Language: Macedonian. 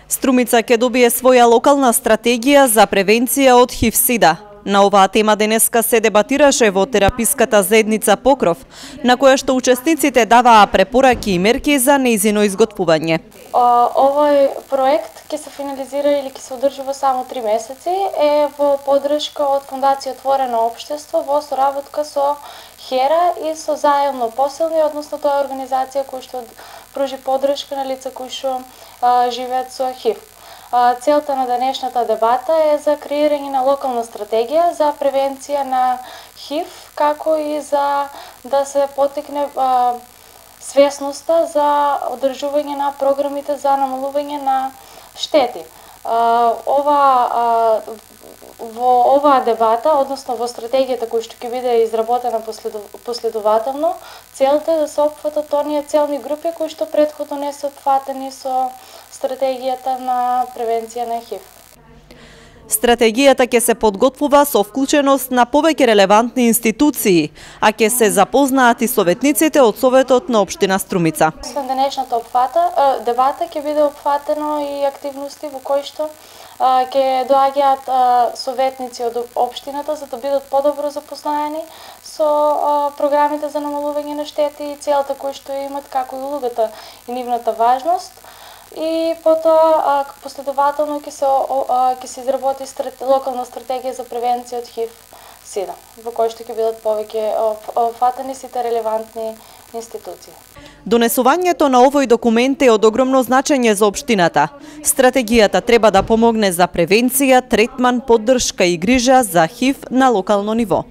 Струмица ќе добие своја локална стратегија за превенција од ХИВ-СИДА. На оваа тема денеска се дебатираше во тераписката заедница Покров, на која што учесниците даваа препораки и мерки за нејзино изготвување. Овој проект ќе се финализира или ќе се одржува само 3 месеци, е во поддршка од Фондација Отворено општество во соработка со ХЕРА и со Заедно посилни, односно тоа е организација која што пружи поддршка на лица кои што живеат со ХИВ. Целта на денешната дебата е за креирање на локална стратегија за превенција на ХИВ, како и за да се поттикне свесноста за одржување на програмите за намалување на штети. Во оваа дебата, односно во стратегијата која што ќе биде изработена последователно, целта е да се опфатат оние целни групи кои што претходно не се опфатени со стратегијата на превенција на ХИВ. Стратегијата ќе се подготвува со вклученост на повеќе релевантни институции, а ќе се запознаат и советниците од Советот на општина Струмица. Освен денешната дебата ќе биде опфатено и активности во кои што ќе доаѓаат советници од општината за да бидат подобро запознаени со програмите за намалување на штети и целта кои што имат, како и улогата и нивната важност. И потоа последователно ќе се изработи локална стратегија за превенција од ХИВ-СИДА, во која што ќе бидат повеќе фатени сите релевантни институции. Донесувањето на овој документ е од огромно значење за општината. Стратегијата треба да помогне за превенција, третман, поддршка и грижа за ХИВ на локално ниво.